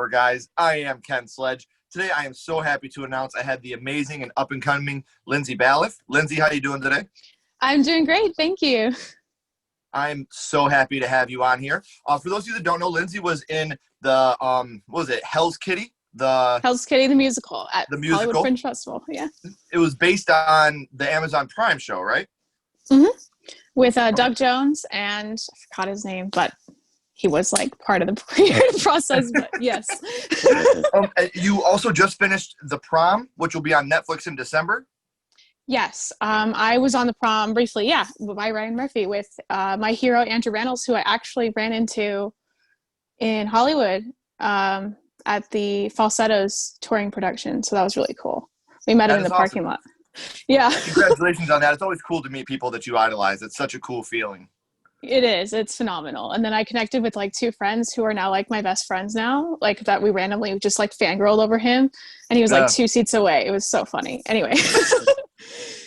SledgeHammer, guys. I am Ken Sledge. Today, I am so happy to announce I had the amazing and up-and-coming Lindsay Ballif. Lindsay, how are you doing today? I'm doing great, thank you. I'm so happy to have you on here. For those of you that don't know, Lindsay was in the, what was it, Hell's Kitty? Hell's Kitty the musical at The Hollywood musical. Fringe Festival, yeah. It was based on the Amazon Prime show, right? hmm With Okay. Doug Jones and I forgot his name, but he was like part of the creative process, but yes. You also just finished The Prom, which will be on Netflix in December. Yes, I was on the prom briefly, yeah, by Ryan Murphy with my hero, Andrew Reynolds, who I actually ran into in Hollywood at the Falsettos touring production. So that was really cool. We met him That in is the awesome. parking lot. Yeah. Congratulations on that. It's always cool to meet people that you idolize. It's such a cool feeling. It is. It's phenomenal. And then I connected with like two friends who are now like my best friends now, like that we randomly just like fangirled over him. And he was like 2 seats away. It was so funny. Anyway.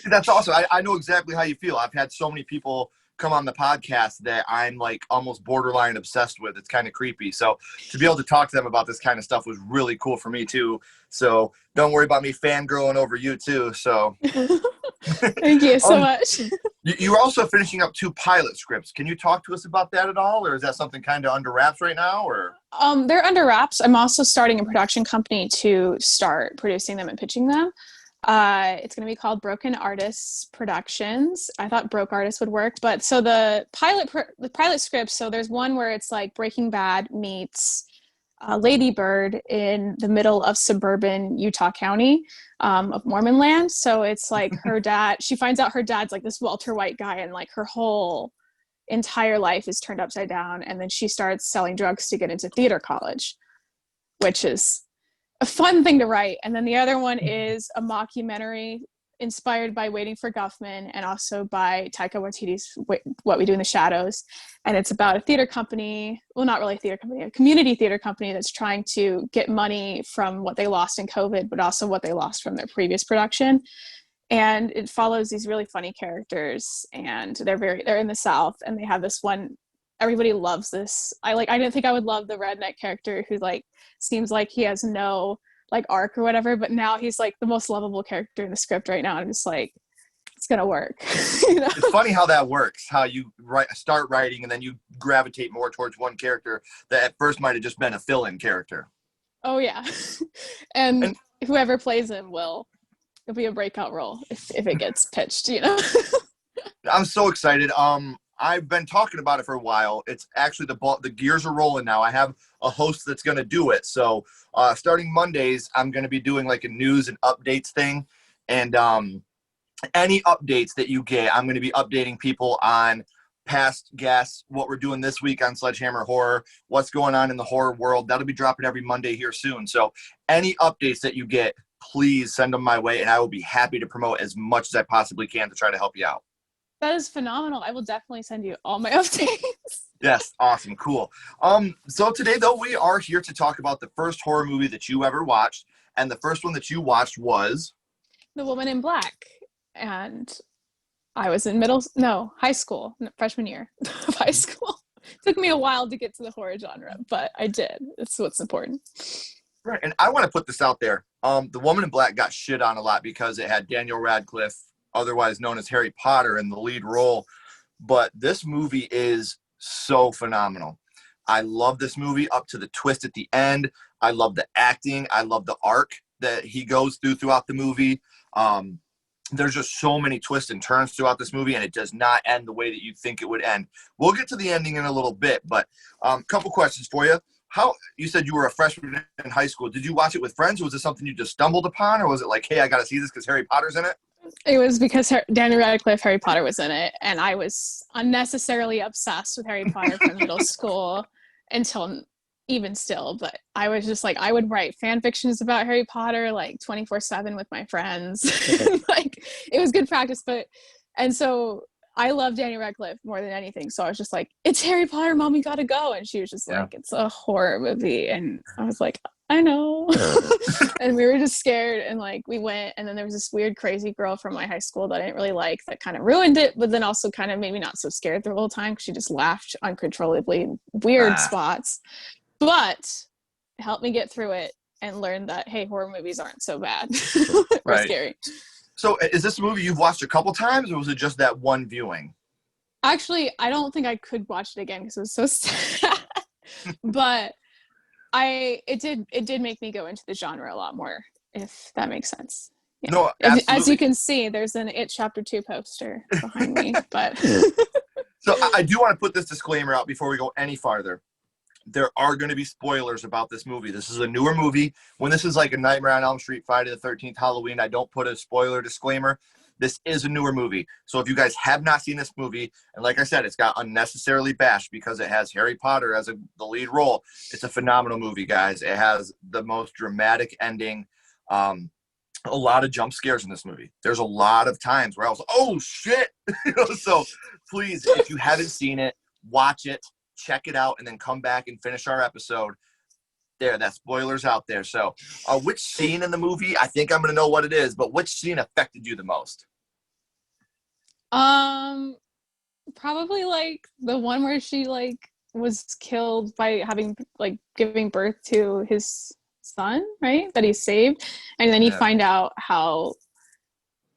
That's awesome. I know exactly how you feel. I've had so many people come on the podcast that I'm like almost borderline obsessed with. It's kind of creepy. So to be able to talk to them about this kind of stuff was really cool for me too. So don't worry about me fangirling over you too. So thank you so much. You're also finishing up 2 pilot scripts. Can you talk to us about that at all? Or is that something kind of under wraps right now? Or they're under wraps. I'm also starting a production company to start producing them and pitching them. It's going to be called Broken Artists Productions. I thought Broke Artists would work, but so the pilot script. So there's one where it's like Breaking Bad meets Lady Bird in the middle of suburban Utah County of Mormon land. So it's like her dad. She finds out her dad's like this Walter White guy, and like her whole entire life is turned upside down. And then she starts selling drugs to get into theater college, which is a fun thing to write. And then the other one is a mockumentary inspired by Waiting for Guffman and also by Taika Waititi's What We Do in the Shadows. And it's about a theater company, well, not really a theater company, a community theater company that's trying to get money from what they lost in COVID, but also what they lost from their previous production. And it follows these really funny characters, and they're in the South, and they have this one, everybody loves this. I didn't think I would love the redneck character who like seems like he has no like arc or whatever, but now he's like the most lovable character in the script right now. I'm just like, it's gonna work. You know? It's funny how that works, how you start writing and then you gravitate more towards one character that at first might have just been a fill-in character. Oh yeah. and whoever plays him it'll be a breakout role if it gets pitched, you know. I'm so excited. I've been talking about it for a while. It's actually the gears are rolling now. I have a host that's going to do it. So starting Mondays, I'm going to be doing like a news and updates thing. And any updates that you get, I'm going to be updating people on past guests, what we're doing this week on SledgeHammer Horror, what's going on in the horror world. That'll be dropping every Monday here soon. So any updates that you get, please send them my way, and I will be happy to promote as much as I possibly can to try to help you out. That is phenomenal. I will definitely send you all my updates. Yes, awesome, cool. So today, though, we are here to talk about the first horror movie that you ever watched, and the first one that you watched was The Woman in Black. And I was in high school, freshman year of high school. Took me a while to get to the horror genre, but I did. That's what's important. Right, and I want to put this out there. The Woman in Black got shit on a lot because it had Daniel Radcliffe, otherwise known as Harry Potter, in the lead role. But this movie is so phenomenal. I love this movie up to the twist at the end. I love the acting. I love the arc that he goes throughout the movie. There's just so many twists and turns throughout this movie, and it does not end the way that you'd think it would end. We'll get to the ending in a little bit, but a couple questions for you. You said you were a freshman in high school. Did you watch it with friends, or was it something you just stumbled upon, or was it like, hey, I got to see this because Harry Potter's in it? It was because Daniel Radcliffe, Harry Potter was in it, and I was unnecessarily obsessed with Harry Potter from middle school until even still. But I was just like, I would write fan fictions about Harry Potter like 24/7 with my friends. Like it was good practice, and so I love Daniel Radcliffe more than anything. So I was just like, it's Harry Potter, Mom, we gotta go. And she was just like, it's a horror movie. And I was like, I know. And we were just scared, and like we went, and then there was this weird crazy girl from my high school that I didn't really like that kind of ruined it, but then also kind of made me not so scared the whole time because she just laughed uncontrollably in weird spots. But helped me get through it and learn that, hey, horror movies aren't so bad or Right. scary. So is this a movie you've watched a couple times, or was it just that one viewing? Actually, I don't think I could watch it again because it was so sad. But it did make me go into the genre a lot more, if that makes sense. Yeah. No, As you absolutely. can see, there's an It Chapter 2 poster behind me. But So I do want to put this disclaimer out before we go any farther. There are going to be spoilers about this movie. This is a newer movie. When this is like a Nightmare on Elm Street, Friday the 13th, Halloween, I don't put a spoiler disclaimer. This is a newer movie. So if you guys have not seen this movie, and like I said, it's got unnecessarily bashed because it has Harry Potter as the lead role. It's a phenomenal movie, guys. It has the most dramatic ending. A lot of jump scares in this movie. There's a lot of times where I was like, oh shit. So please, if you haven't seen it, watch it, check it out, and then come back and finish our episode. There, that spoiler's out there. So which scene in the movie, I think I'm going to know what it is, but which scene affected you the most? probably like the one where she like was killed by having like giving birth to his son, right? That he saved. And then you Yeah. find out how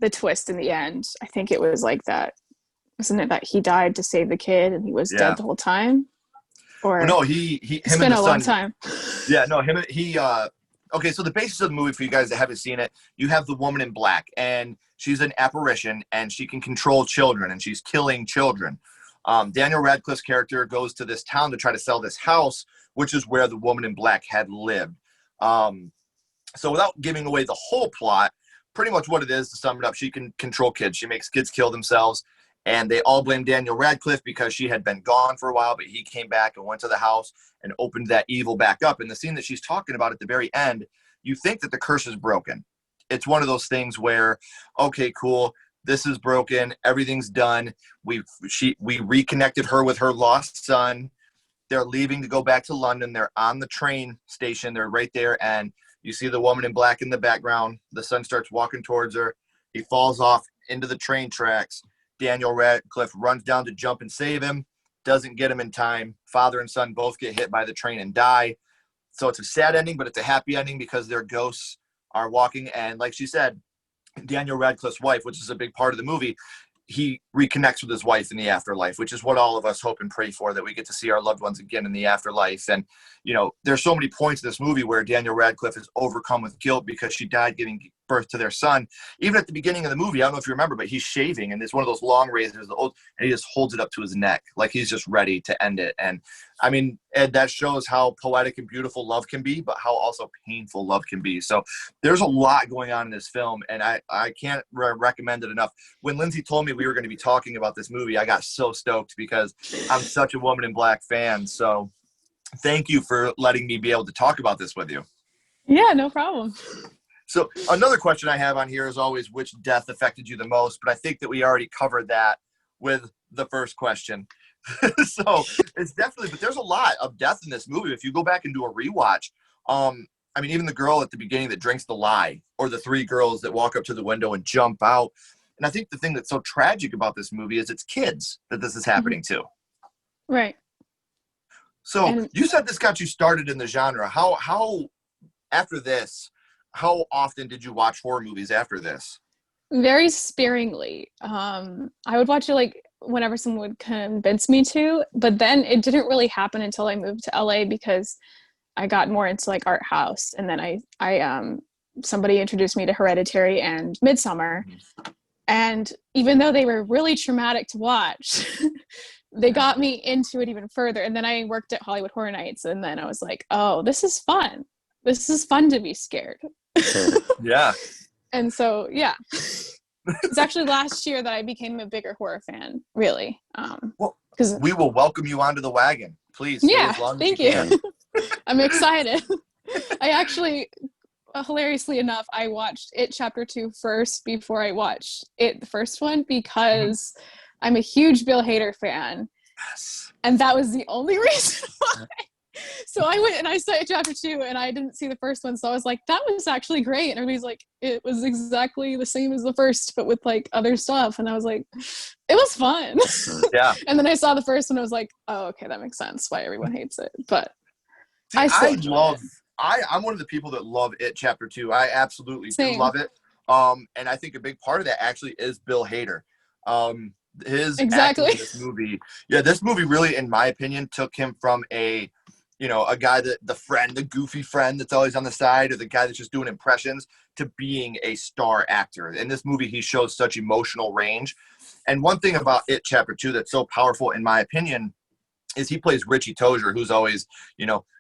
the twist in the end. I think it was like that. Wasn't it that he died to save the kid and he was Yeah. dead the whole time? Or Well, no, it's him been and the a long son. time. Yeah, no, okay, so the basis of the movie, for you guys that haven't seen it, you have the woman in black, and she's an apparition, and she can control children, and she's killing children. Daniel Radcliffe's character goes to this town to try to sell this house, which is where the woman in black had lived. So without giving away the whole plot, pretty much what it is, to sum it up, she can control kids. She makes kids kill themselves, and they all blame Daniel Radcliffe because she had been gone for a while, but he came back and went to the house and opened that evil back up. And the scene that she's talking about at the very end, you think that the curse is broken. It's one of those things where, okay, cool, this is broken, everything's done. We reconnected her with her lost son. They're leaving to go back to London. They're on the train station. They're right there, and you see the woman in black in the background. The son starts walking towards her. He falls off into the train tracks. Daniel Radcliffe runs down to jump and save him. Doesn't get him in time. Father and son both get hit by the train and die. So it's a sad ending, but it's a happy ending because their ghosts are walking. And like she said, Daniel Radcliffe's wife, which is a big part of the movie, he reconnects with his wife in the afterlife, which is what all of us hope and pray for, that we get to see our loved ones again in the afterlife. And, you know, there's so many points in this movie where Daniel Radcliffe is overcome with guilt because she died giving birth to their son. Even at the beginning of the movie, I don't know if you remember, but he's shaving, and it's one of those long razors, and he just holds it up to his neck like he's just ready to end it. And I mean, Ed, that shows how poetic and beautiful love can be, but how also painful love can be. So there's a lot going on in this film, and I can't recommend it enough. When Lindsay told me we were going to be talking about this movie, I got so stoked because I'm such a Woman in Black fan. So thank you for letting me be able to talk about this with you. Yeah, no problem. So another question I have on here is always, which death affected you the most? But I think that we already covered that with the first question. So it's definitely, but there's a lot of death in this movie. If you go back and do a rewatch, I mean, even the girl at the beginning that drinks the lye, or the three girls that walk up to the window and jump out. And I think the thing that's so tragic about this movie is it's kids that this is happening to. Right. So And you said this got you started in the genre. How after this, how often did you watch horror movies after this? very sparingly. I would watch it like whenever someone would convince me to, but then it didn't really happen until I moved to LA because I got more into like art house, and then I somebody introduced me to Hereditary and Midsummer, and even though they were really traumatic to watch, they got me into it even further. And then I worked at Hollywood Horror Nights, and then I was like, oh, this is fun. This is fun to be scared. Yeah. And so, yeah, it's actually last year that I became a bigger horror fan, really. Well, Because we will welcome you onto the wagon. Please stay yeah, as long as thank you you. can. I'm excited. I actually, hilariously enough, I watched It Chapter 2 first before I watched It, the first one, because I'm a huge Bill Hader fan. Yes. And that was the only reason why. So I went and I saw It Chapter 2, and I didn't see the first one. So I was like, that was actually great. And everybody's like, it was exactly the same as the first, but with like other stuff. And I was like, it was fun. Yeah. And then I saw the first one. I was like, oh, okay, that makes sense why everyone hates it. But See, I still enjoyed love it. I'm one of the people that love It Chapter 2. I absolutely do Same. love it. And I think a big part of that actually is Bill Hader. His acting Exactly. in this movie, yeah, this movie really, in my opinion, took him from a, a guy that the goofy friend that's always on the side, or the guy that's just doing impressions, to being a star actor. In this movie, he shows such emotional range. And one thing about It Chapter 2 that's so powerful, in my opinion, is he plays Richie Tozier, who's always,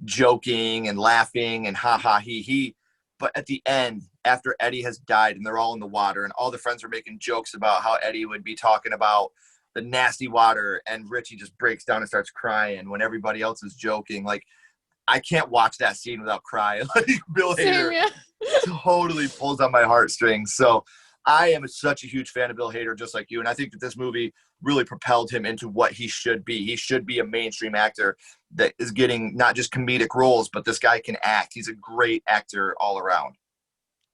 joking and laughing and ha ha he he. But at the end, after Eddie has died and they're all in the water and all the friends are making jokes about how Eddie would be talking about the nasty water, and Richie just breaks down and starts crying when everybody else is joking. Like, I can't watch that scene without crying. Like, Bill Same, Hader yeah. totally pulls on my heartstrings. So I am such a huge fan of Bill Hader, just like you. And I think that this movie really propelled him into what he should be. He should be a mainstream actor that is getting not just comedic roles, but this guy can act. He's a great actor all around.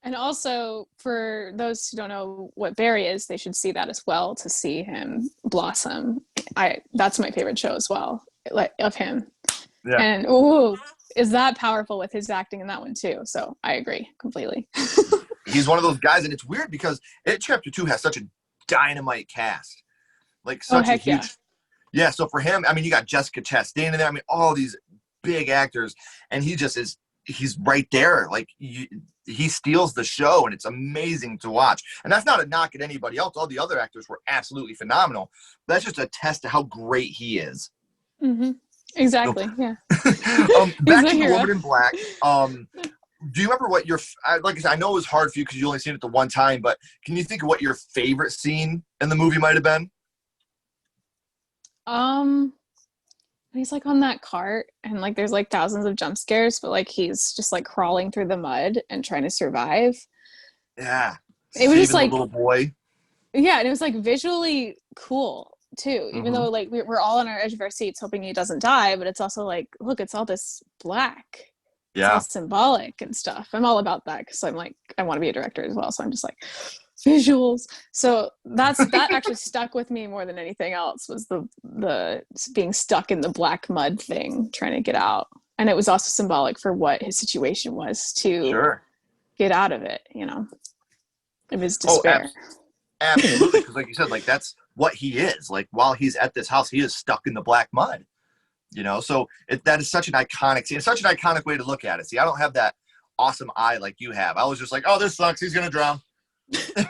And also, for those who don't know what Barry is, they should see that as well, to see him blossom. That's my favorite show as well, like, of him. Yeah. And ooh, is that powerful with his acting in that one too? So I agree completely. He's one of those guys, and it's weird because It Chapter 2 has such a dynamite cast. Like, Oh, such a heck huge. yeah. Yeah, so for him, I mean, you got Jessica Chastain in there. I mean, all these big actors, and he just is. He's right there. Like, he steals the show, and it's amazing to watch. And that's not a knock at anybody else. All the other actors were absolutely phenomenal. That's just a test to how great he is. Mm-hmm. Exactly. Yeah. He's Back my to The hero. Woman in Black. Do you remember what like I said, I know it was hard for you because you only seen it the one time, but can you think of what your favorite scene in the movie might have been? Um, he's like on that cart and like there's like thousands of jump scares, but like he's just like crawling through the mud and trying to survive. Yeah. It was just Saving the like, little boy. yeah, and it was like visually cool too, even Mm-hmm. though like we're all on our edge of our seats hoping he doesn't die, but it's also like, look, it's all this black. It's all Yeah. symbolic and stuff. I'm all about that because I'm like, I want to be a director as well. So I'm just like, visuals. So that actually stuck with me more than anything else, was the being stuck in the black mud thing, trying to get out. And it was also symbolic for what his situation was, to Sure. get out of it, of his Oh, despair. absolutely. Because like you said, like that's what he is. Like while he's at this house, he is stuck in the black mud. So that is such an iconic scene. It's such an iconic way to look at it. See, I don't have that awesome eye like you have. I was just like, oh, this sucks. He's gonna drown. Yeah.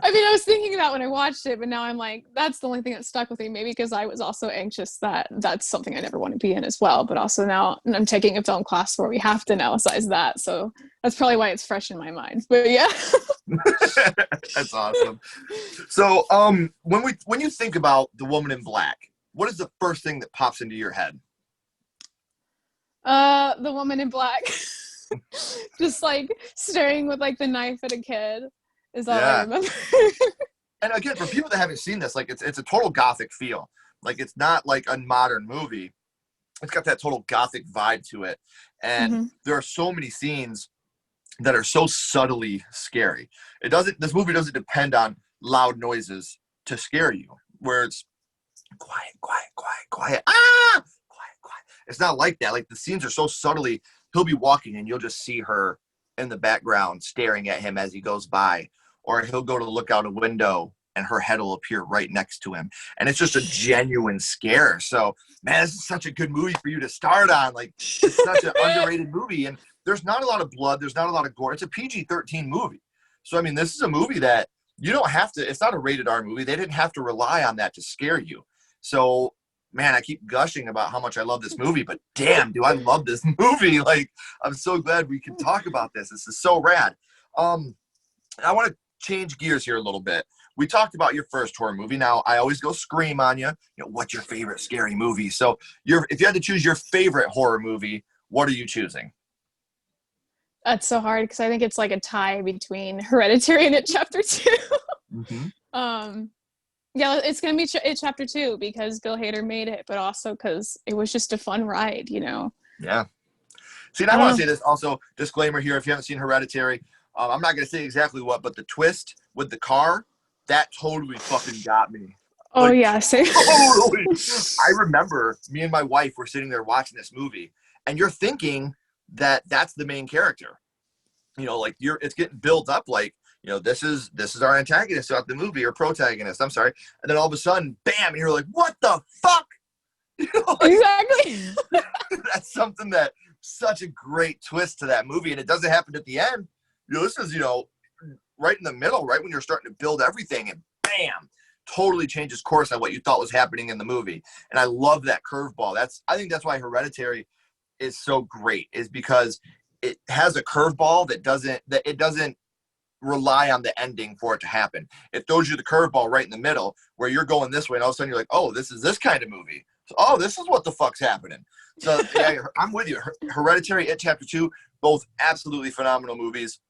I mean, I was thinking that when I watched it, but now I'm like, that's the only thing that stuck with me. Maybe because I was also anxious that that's something I never want to be in as well. But also now I'm taking a film class where we have to analyze that. So that's probably why it's fresh in my mind. But yeah. That's awesome. So, when you think about The Woman in Black, what is the first thing that pops into your head? The woman in black. Just like staring with like the knife at a kid is all I Yeah. remember. And again, for people that haven't seen this, like it's a total gothic feel. Like it's not like a modern movie. It's got that total gothic vibe to it. And Mm-hmm. there are so many scenes that are so subtly scary. This movie doesn't depend on loud noises to scare you, where it's quiet, quiet, quiet, quiet. Ah, quiet, quiet. It's not like that. Like the scenes are so subtly, he'll be walking and you'll just see her in the background staring at him as he goes by, or he'll go to look out a window and her head will appear right next to him. And it's just a genuine scare. So, man, this is such a good movie for you to start on. Like, it's such an underrated movie. And there's not a lot of blood. There's not a lot of gore. It's a PG-13 movie. So, I mean, this is a movie that you don't have to, it's not a rated R movie. They didn't have to rely on that to scare you. So, man, I keep gushing about how much I love this movie, but damn, do I love this movie. Like, I'm so glad we can talk about this. This is so rad. I want to change gears here a little bit. We talked about your first horror movie. Now, I always go scream on you. What's your favorite scary movie? So, if you had to choose your favorite horror movie, what are you choosing? That's so hard because I think it's like a tie between Hereditary and It Chapter 2. Mm-hmm. Yeah, it's gonna be It Chapter 2 because Bill Hader made it, but also because it was just a fun ride. Yeah. See, and I I don't want to know. say this also, disclaimer here, if you haven't seen Hereditary, I'm not going to say exactly what, but the twist with the car, that totally fucking got me. Oh Like, yeah, same. totally. I remember me and my wife were sitting there watching this movie, and you're thinking that that's the main character. Like it's getting built up like, this is our antagonist throughout the movie, or protagonist, I'm sorry. And then all of a sudden, bam, and you're like, what the fuck? Like, Exactly. that's something that such a great twist to that movie. And it doesn't happen at the end. This is, right in the middle, right when you're starting to build everything, and bam, totally changes course on what you thought was happening in the movie. And I love that curveball. I think that's why Hereditary is so great, is because it has a curveball that doesn't rely on the ending for it to happen. It throws you the curveball right in the middle where you're going this way, and all of a sudden you're like, oh, this is this kind of movie. So, oh, this is what the fuck's happening. So yeah, I'm with you. Hereditary, It Chapter 2, both absolutely phenomenal movies.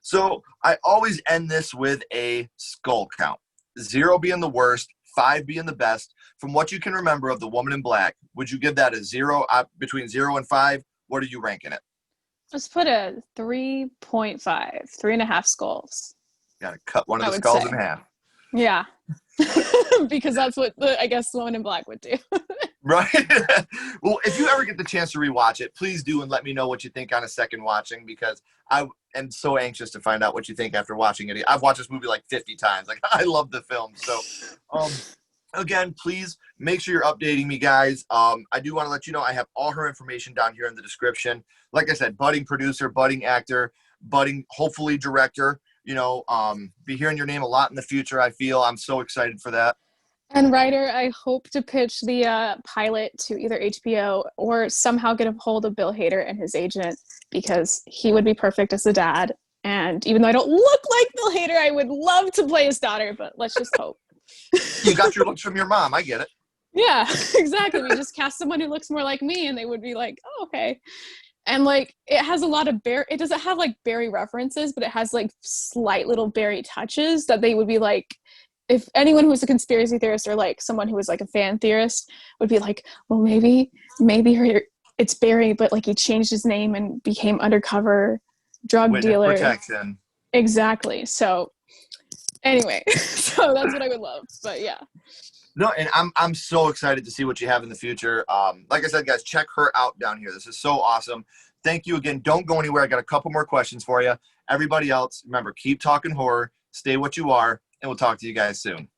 So I always end this with a skull count. 0 being the worst, 5 being the best. From what you can remember of The Woman in Black, would you give that a 0? Between 0 and 5, what are you ranking it? Let's put a 3.5, 3.5 skulls, Got to cut one of I the would skulls in say. half. Yeah. Because that's what I guess the Woman in Black would do. Right. Well, if you ever get the chance to rewatch it, please do, and let me know what you think on a second watching, because I am so anxious to find out what you think after watching it. I've watched this movie like 50 times. Like, I love the film. So, again, please make sure you're updating me, guys. I do want to let you know I have all her information down here in the description. Like I said, budding producer, budding actor, budding, hopefully, director. Be hearing your name a lot in the future, I feel. I'm so excited for that. And writer, I hope to pitch the pilot to either HBO or somehow get a hold of Bill Hader and his agent, because he would be perfect as the dad. And even though I don't look like Bill Hader, I would love to play his daughter, but let's just hope. You got your looks from your mom. I get it. Yeah, exactly. We just cast someone who looks more like me and they would be like, oh, okay. And like it has a lot of it doesn't have like Barry references, but it has like slight little Barry touches that they would be like, if anyone who's a conspiracy theorist or like someone who was like a fan theorist would be like, well, maybe it's Barry, but like he changed his name and became undercover drug Witness dealer. protection. Exactly. So anyway, so that's what I would love. But yeah. No, and I'm so excited to see what you have in the future. Like I said, guys, check her out down here. This is so awesome. Thank you again. Don't go anywhere. I got a couple more questions for you. Everybody else, remember, keep talking horror, stay what you are, and we'll talk to you guys soon.